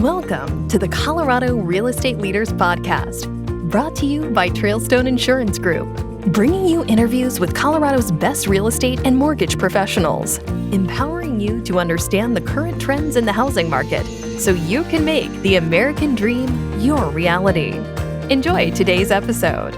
Welcome to the Colorado Real Estate Leaders Podcast, brought to you by Trailstone Insurance Group, bringing you interviews with Colorado's best real estate and mortgage professionals, empowering you to understand the current trends in the housing market so you can make the American dream your reality. Enjoy today's episode.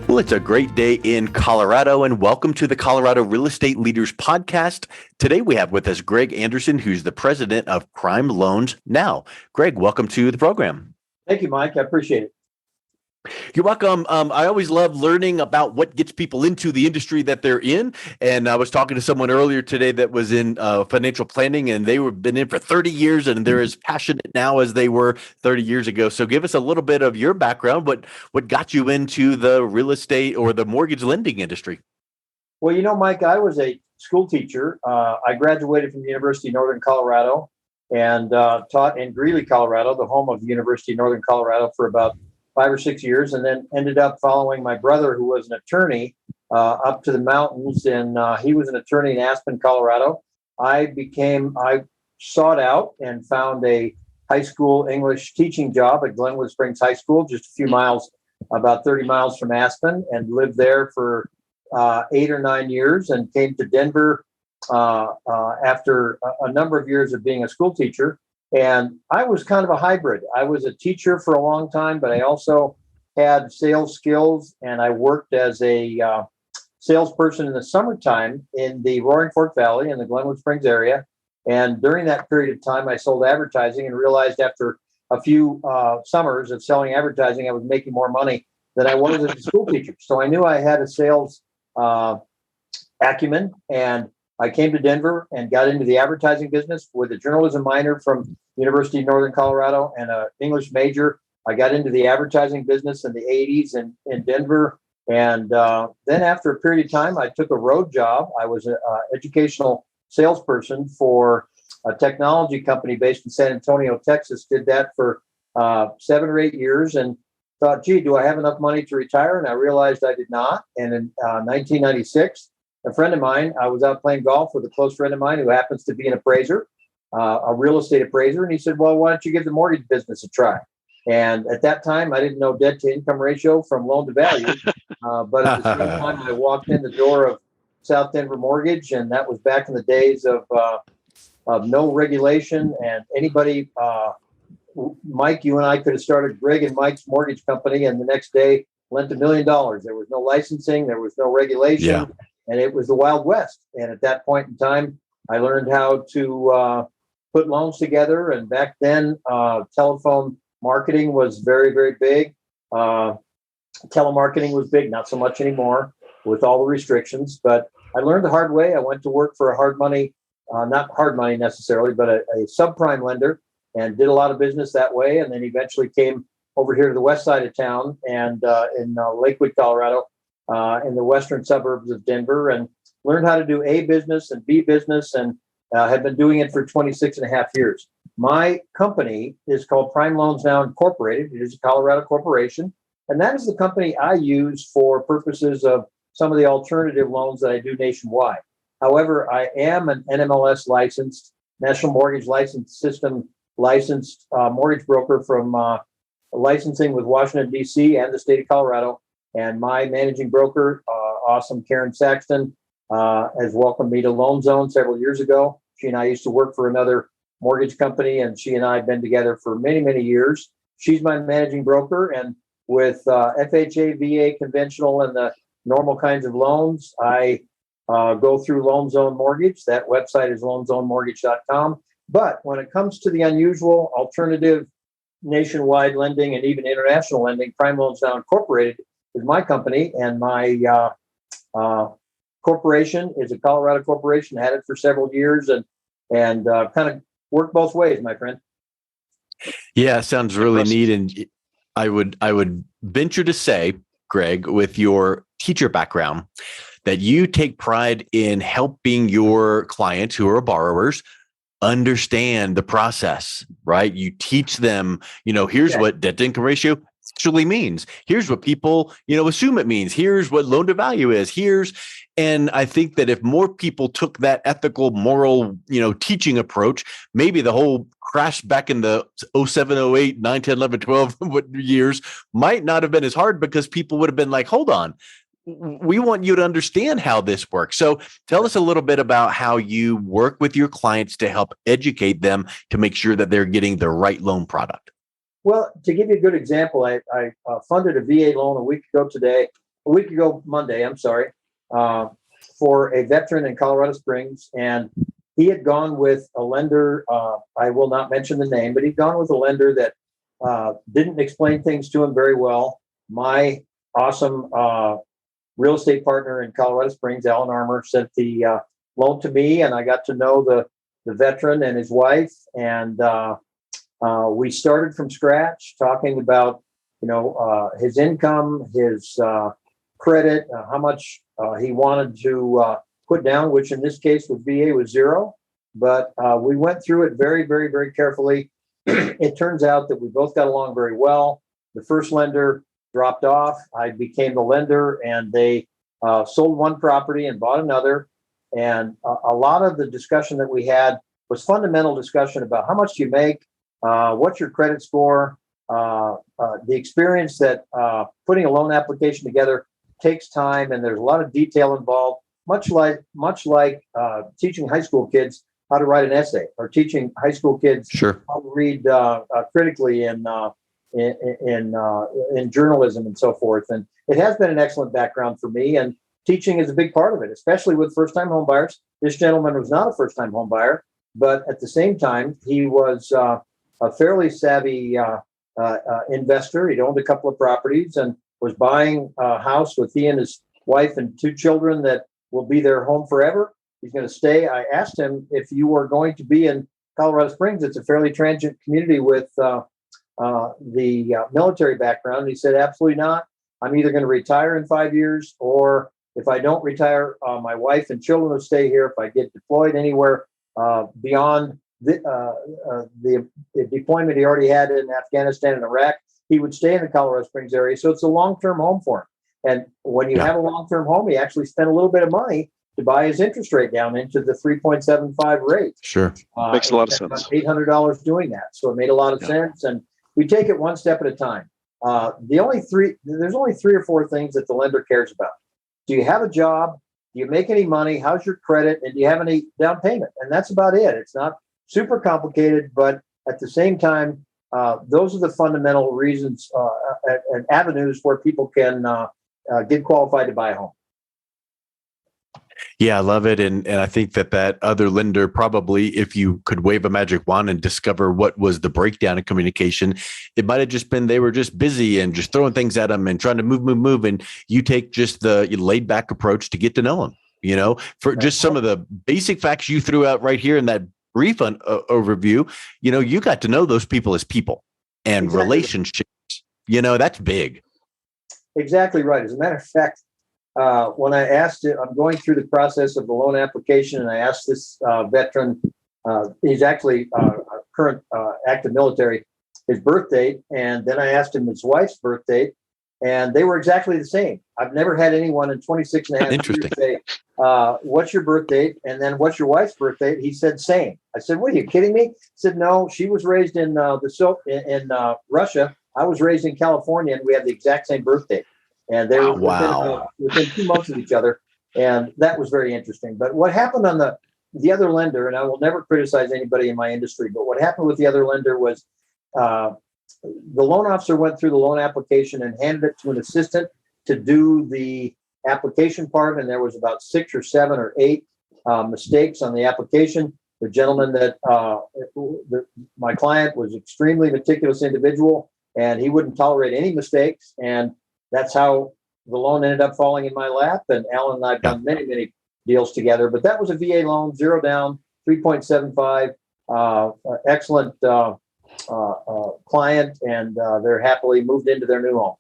Well, it's a great day in Colorado, and welcome to the Colorado Real Estate Leaders Podcast. Today we have with us Greg Anderson, who's the president of Prime Loans Now. Greg, welcome to the program. Thank you, Mike. I appreciate it. You're welcome. I always love learning about what gets people into the industry that they're in. And I was talking to someone earlier today that was in financial planning, and they were been in for 30 years, and they're as passionate now as they were 30 years ago. So give us a little bit of your background. What got you into the real estate or the mortgage lending industry? Well, Mike, I was a school teacher. I graduated from the University of Northern Colorado and taught in Greeley, Colorado, the home of the University of Northern Colorado, for about 5 or 6 years, and then ended up following my brother, who was an attorney, up to the mountains, and he was an attorney in Aspen, Colorado. I sought out and found a high school English teaching job at Glenwood Springs High School, just a few miles, about 30 miles from Aspen, and lived there for 8 or 9 years, and came to Denver after a number of years of being a school teacher. And I was kind of a hybrid. I was a teacher for a long time, but I also had sales skills, and I worked as a salesperson in the summertime in the Roaring Fork Valley in the Glenwood Springs area. And during that period of time, I sold advertising and realized after a few summers of selling advertising, I was making more money than I was as a school teacher. So I knew I had a sales acumen, and I came to Denver and got into the advertising business with a journalism minor from University of Northern Colorado and an English major. I got into the advertising business in the 80s in Denver. And then after a period of time, I took a road job. I was an educational salesperson for a technology company based in San Antonio, Texas. Did that for 7 or 8 years and thought, gee, do I have enough money to retire? And I realized I did not. And in 1996, a friend of mine, I was out playing golf with a close friend of mine who happens to be an appraiser, a real estate appraiser. And he said, well, why don't you give the mortgage business a try? And at that time, I didn't know debt to income ratio from loan to value. But at the same time, I walked in the door of South Denver Mortgage. And that was back in the days of no regulation. And anybody, Mike, you and I could have started Greg and Mike's mortgage company, and the next day lent $1 million. There was no licensing. There was no regulation. Yeah. And it was the Wild West. And at that point in time, I learned how to put loans together. And back then, telephone marketing was very, very big. Telemarketing was big, not so much anymore with all the restrictions. But I learned the hard way. I went to work for a hard money, not hard money necessarily, but a subprime lender, and did a lot of business that way. And then eventually came over here to the west side of town and in Lakewood, Colorado, in the western suburbs of Denver, and learned how to do A business and B business, and have been doing it for 26 and a half years. My company is called Prime Loans Now Incorporated. It is a Colorado corporation, and that is the company I use for purposes of some of the alternative loans that I do nationwide. However, I am an NMLS licensed, National Mortgage License System licensed mortgage broker from licensing with Washington, D.C. and the state of Colorado. And my managing broker, awesome Karen Saxton, has welcomed me to Loan Zone several years ago. She and I used to work for another mortgage company, and she and I have been together for many, many years. She's my managing broker, and with FHA, VA, conventional, and the normal kinds of loans, I go through Loan Zone Mortgage. That website is loanzonemortgage.com. But when it comes to the unusual, alternative, nationwide lending, and even international lending, Prime Loans Now Incorporated is my company, and my corporation is a Colorado corporation. Had it for several years, and kind of work both ways, my friend. Yeah, sounds really neat. And I would venture to say, Greg, with your teacher background, that you take pride in helping your clients who are borrowers understand the process, right? You teach them, here's what debt to income ratio actually means. Here's what people, assume it means. Here's what loan to value is. And I think that if more people took that ethical, moral, teaching approach, maybe the whole crash back in the 07, 08, 9, 10, 11, 12 years might not have been as hard, because people would have been like, hold on, we want you to understand how this works. So tell us a little bit about how you work with your clients to help educate them to make sure that they're getting the right loan product. Well, to give you a good example, I funded a VA loan a week ago Monday, for a veteran in Colorado Springs. And he had gone with a lender, I will not mention the name, but he'd gone with a lender that didn't explain things to him very well. My awesome real estate partner in Colorado Springs, Alan Armour, sent the loan to me, and I got to know the veteran and his wife. And we started from scratch, talking about, his income, his credit, how much he wanted to put down, which in this case with VA was zero. But we went through it very, very, very carefully. It turns out that we both got along very well. The first lender dropped off. I became the lender, and they sold one property and bought another. And a lot of the discussion that we had was fundamental discussion about how much do you make, what's your credit score, the experience that putting a loan application together takes time, and there's a lot of detail involved, much like teaching high school kids how to write an essay, or teaching high school kids how to read critically in journalism and so forth. And it has been an excellent background for me, and teaching is a big part of it, especially with first-time home buyers. This gentleman was not a first-time home buyer, but at the same time, he was a fairly savvy investor. He'd owned a couple of properties and was buying a house with he and his wife and two children that will be their home forever. He's going to stay. I asked him if you were going to be in Colorado Springs. It's a fairly transient community with the military background. He said, absolutely not. I'm either going to retire in 5 years, or if I don't retire, my wife and children will stay here. If I get deployed anywhere beyond the deployment he already had in Afghanistan and Iraq, he would stay in the Colorado Springs area. So it's a long-term home for him. And when you have a long-term home, he actually spent a little bit of money to buy his interest rate down into the 3.75 rate. Sure. Makes a lot of sense. $800 doing that. So it made a lot of sense. And we take it one step at a time. There's only 3 or 4 things that the lender cares about. Do you have a job? Do you make any money? How's your credit? And do you have any down payment? And that's about it. It's not super complicated, but at the same time, those are the fundamental reasons and avenues where people can get qualified to buy a home. Yeah, I love it. And I think that other lender probably, if you could wave a magic wand and discover what was the breakdown in communication, it might have just been they were just busy and just throwing things at them and trying to move. And you take just the laid back approach to get to know them, for just some of the basic facts you threw out right here in that brief overview. You got to know those people as people and relationships, that's big. Exactly right. As a matter of fact, when I asked it, I'm going through the process of the loan application, and I asked this veteran, he's actually current active military, his birth date, and then I asked him his wife's birth date, and they were exactly the same. I've never had anyone in 26 and a half years say, what's your birth date? And then what's your wife's birth date? He said, same. I said, what, are you kidding me? He said, no, she was raised in Russia. I was raised in California, and we have the exact same birth date. And they were within 2 months of each other. And that was very interesting. But what happened on the other lender, and I will never criticize anybody in my industry, but what happened with the other lender was the loan officer went through the loan application and handed it to an assistant to do the application part. And there was about 6 or 7 or 8 mistakes on the application. The gentleman my client was extremely meticulous individual, and he wouldn't tolerate any mistakes. And that's how the loan ended up falling in my lap. And Alan and I have done many, many deals together. But that was a VA loan, 0 down, 3.75, excellent client, and they're happily moved into their new home.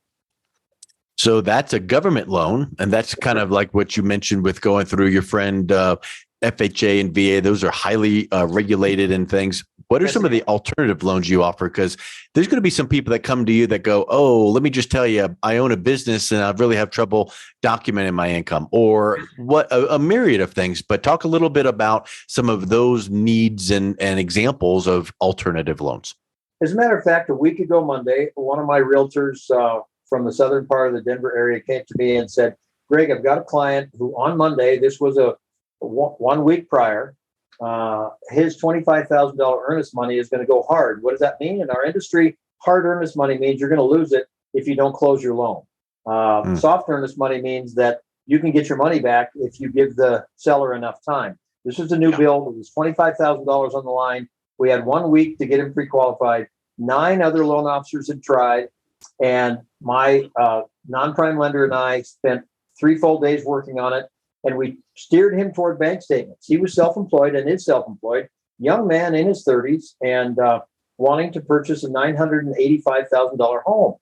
So that's a government loan, and that's kind of like what you mentioned with going through your friend FHA and VA. Those are highly regulated and things. What are some of the alternative loans you offer? Because there's going to be some people that come to you that go, oh, let me just tell you, I own a business and I really have trouble documenting my income, or what a myriad of things. But talk a little bit about some of those needs and examples of alternative loans. As a matter of fact, a week ago Monday, one of my realtors from the southern part of the Denver area came to me and said, Greg, I've got a client who on Monday, this was a 1 week prior, his $25,000 earnest money is going to go hard. What does that mean? In our industry, hard earnest money means you're going to lose it if you don't close your loan. Soft earnest money means that you can get your money back if you give the seller enough time. This is a new build. It was $25,000 on the line. We had 1 week to get him pre-qualified. 9 other loan officers had tried. And my non-prime lender and I spent 3 full days working on it. And we steered him toward bank statements. He was self-employed and is self-employed, young man in his 30s and wanting to purchase a $985,000 home.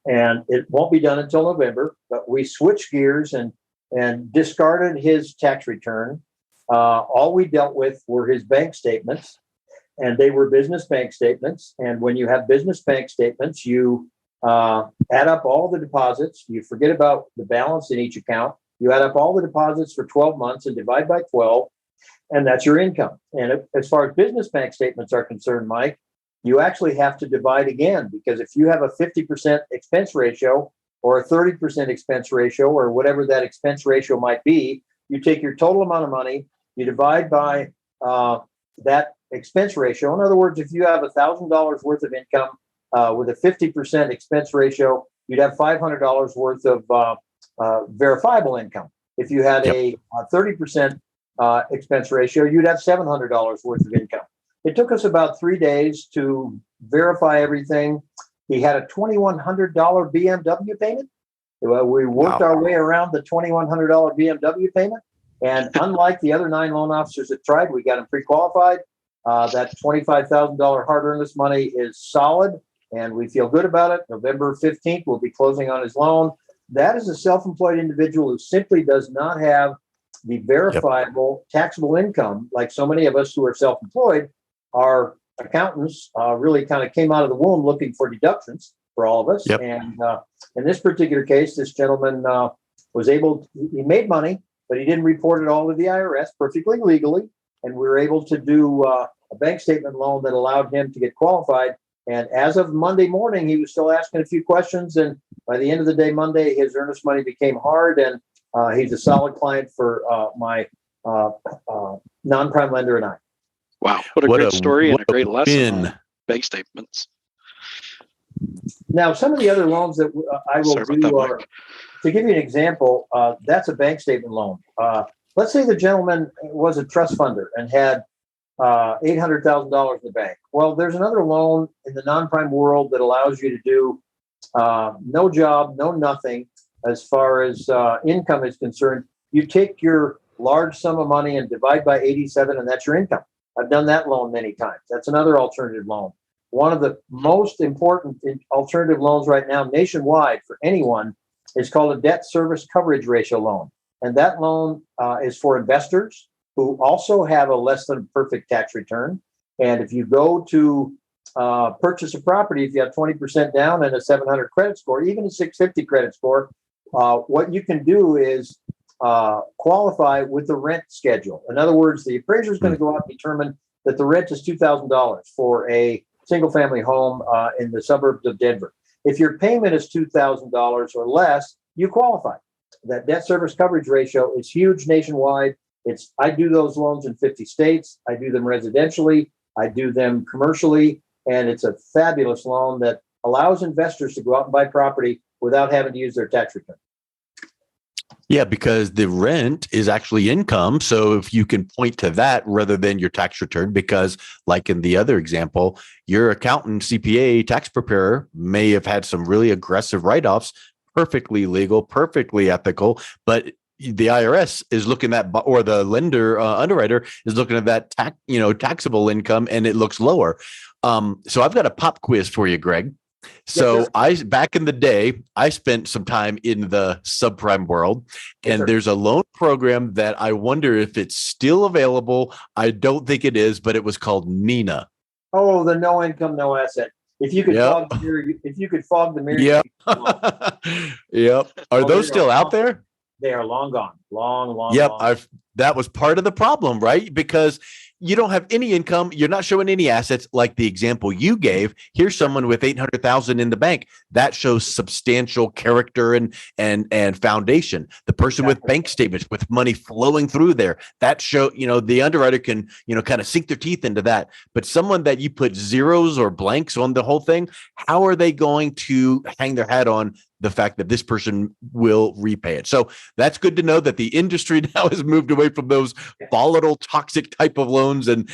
And it won't be done until November, but we switched gears and discarded his tax return. All we dealt with were his bank statements, and they were business bank statements. And when you have business bank statements, you add up all the deposits. You forget about the balance in each account. You add up all the deposits for 12 months and divide by 12, and that's your income. And as far as business bank statements are concerned, Mike, you actually have to divide again, because if you have a 50% expense ratio or a 30% expense ratio or whatever that expense ratio might be, you take your total amount of money, you divide by that expense ratio. In other words, if you have $1,000 worth of income with a 50% expense ratio, you'd have $500 worth of verifiable income. If you had a 30% expense ratio, you'd have $700 worth of income. It took us about 3 days to verify everything. He had a $2,100 BMW payment. We worked our way around the $2,100 BMW payment. And unlike the other 9 loan officers that tried, we got him pre-qualified. That $25,000 hard earnest money is solid, and we feel good about it. November 15th, we'll be closing on his loan. That is a self-employed individual who simply does not have the verifiable taxable income like so many of us who are self-employed. Our accountants really kind of came out of the womb looking for deductions for all of us. And in this particular case, this gentleman was able, he made money, but he didn't report it all to the IRS perfectly legally. And we were able to do a bank statement loan that allowed him to get qualified. And as of Monday morning, he was still asking a few questions. And by the end of the day, Monday, his earnest money became hard. And he's a solid client for my non-prime lender and I. Wow. What a great story and a great lesson on bank statements. Now, some of the other loans that I will do are, to give you an example, that's a bank statement loan. Let's say the gentleman was a trust funder and had $800,000 in the bank. Well, there's another loan in the non-prime world that allows you to do no job, no nothing as far as income is concerned. You take your large sum of money and divide by 87, and that's your income. I've done that loan many times. That's another alternative loan. One of the most important alternative loans right now nationwide for anyone is called a debt service coverage ratio loan. And that loan is for investors who also have a less than perfect tax return. And if you go to purchase a property, if you have 20% down and a 700 credit score, even a 650 credit score, what you can do is qualify with the rent schedule. In other words, the appraiser is going to go out and determine that the rent is $2,000 for a single family home in the suburbs of Denver. If your payment is $2,000 or less, you qualify. That debt service coverage ratio is huge nationwide. I do those loans in 50 states. I do them residentially. I do them commercially. And it's a fabulous loan that allows investors to go out and buy property without having to use their tax return. Yeah, because the rent is actually income. So if you can point to that rather than your tax return, because like in the other example, your accountant, CPA, tax preparer may have had some really aggressive write-offs, perfectly legal, perfectly ethical, but the IRS is looking at, or the lender underwriter is looking at that taxable income, and it looks lower. So I've got a pop quiz for you, Greg. So yes, back in the day, I spent some time in the subprime world, and there's a loan program that I wonder if it's still available. I don't think it is, but it was called NINA. Oh, the no income, no asset. If you could Yep. fog the mirror, if you could fog the mirror. Yep. Yep. Are those still out there? They are long gone. Long. Yep. That was part of the problem, right? Because you don't have any income. You're not showing any assets like the example you gave. Here's someone with 800,000 in the bank. That shows substantial character and foundation. The person with bank statements with money flowing through there, that show, the underwriter can, kind of sink their teeth into that. But someone that you put zeros or blanks on the whole thing, how are they going to hang their hat on the fact that this person will repay it? So that's good to know that the industry now has moved away from those volatile, toxic type of loans and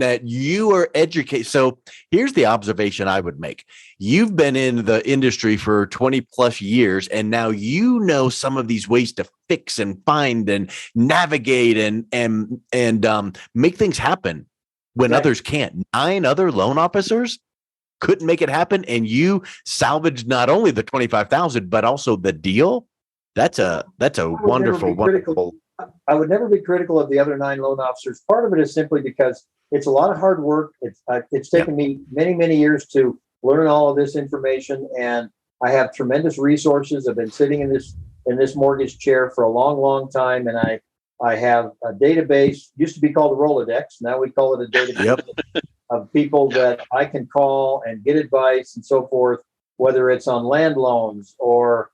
that you are educated. So here's the observation I would make. You've been in the industry for 20 plus years, and now you know some of these ways to fix and find and navigate and make things happen when others can't. 9 other loan officers couldn't make it happen, and you salvaged not only the 25,000 but also the deal. That's a wonderful. I would never be critical of the other 9 loan officers. Part of it is simply because it's a lot of hard work. It's taken me many years to learn all of this information, and I have tremendous resources. I've been sitting in this mortgage chair for a long time, and I have a database. Used to be called a Rolodex. Now we call it a database. Of people that I can call and get advice and so forth, whether it's on land loans or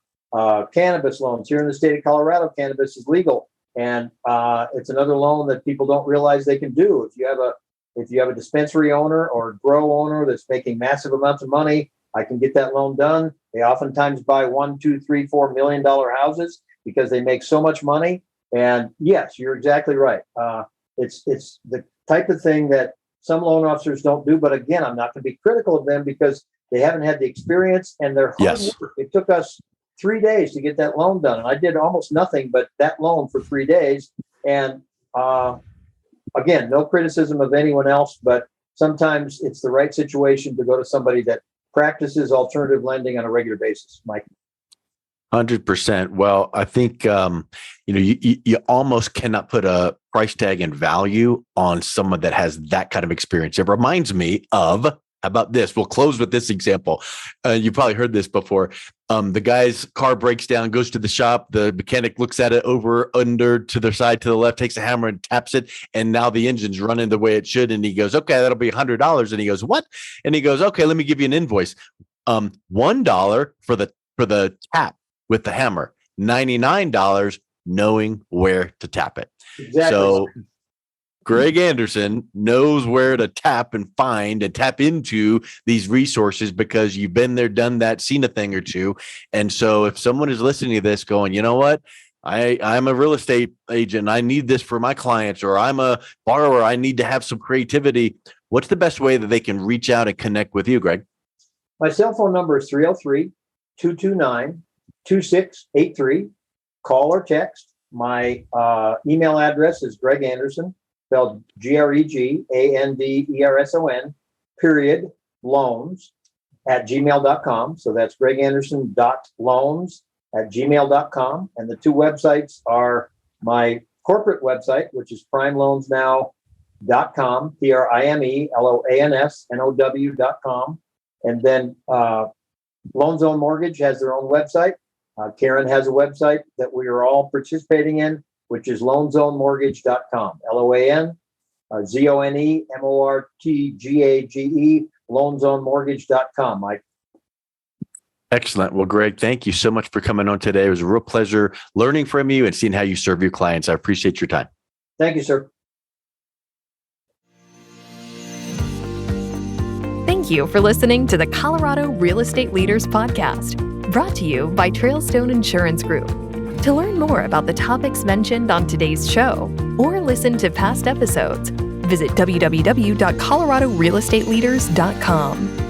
cannabis loans. Here in the state of Colorado, cannabis is legal, and it's another loan that people don't realize they can do. If you have a dispensary owner or a grow owner that's making massive amounts of money, I can get that loan done. They oftentimes buy $1, $2, $3, $4 million houses because they make so much money. And yes, you're exactly right. It's the type of thing that some loan officers don't do, but again, I'm not going to be critical of them because they haven't had the experience and their hard work. It took us 3 days to get that loan done. And I did almost nothing but that loan for 3 days. And again, no criticism of anyone else, but sometimes it's the right situation to go to somebody that practices alternative lending on a regular basis, Mike. 100%. Well, I think, you almost cannot put a price tag and value on someone that has that kind of experience. It reminds me of, how about this? We'll close with this example. You probably heard this before. The guy's car breaks down, goes to the shop. The mechanic looks at it over, under, to the side, to the left, takes a hammer and taps it. And now the engine's running the way it should. And he goes, okay, that'll be $100. And he goes, what? And he goes, okay, let me give you an invoice. $1 for the tap with the hammer, $99 knowing where to tap it. Exactly. So Greg Anderson knows where to tap and find and tap into these resources because you've been there, done that, seen a thing or two. And so if someone is listening to this going, you know what, I'm a real estate agent, I need this for my clients, or I'm a borrower, I need to have some creativity. What's the best way that they can reach out and connect with you, Greg? My cell phone number is 303-229-2683. Call or text. My email address is Greg Anderson, spelled Greganderson, _loans@gmail.com. So that's greganderson.loans@gmail.com. And the 2 websites are my corporate website, which is primeloansnow.com, primeloansnow.com. And then Loan Zone Mortgage has their own website. Karen has a website that we are all participating in, which is loanzonemortgage.com, LOANZONEMORTGAGE, loanzonemortgage.com. Mike. Excellent. Well, Greg, thank you so much for coming on today. It was a real pleasure learning from you and seeing how you serve your clients. I appreciate your time. Thank you, sir. Thank you for listening to the Colorado Real Estate Leaders Podcast, brought to you by Trailstone Insurance Group. To learn more about the topics mentioned on today's show or listen to past episodes, visit www.coloradorealestateleaders.com.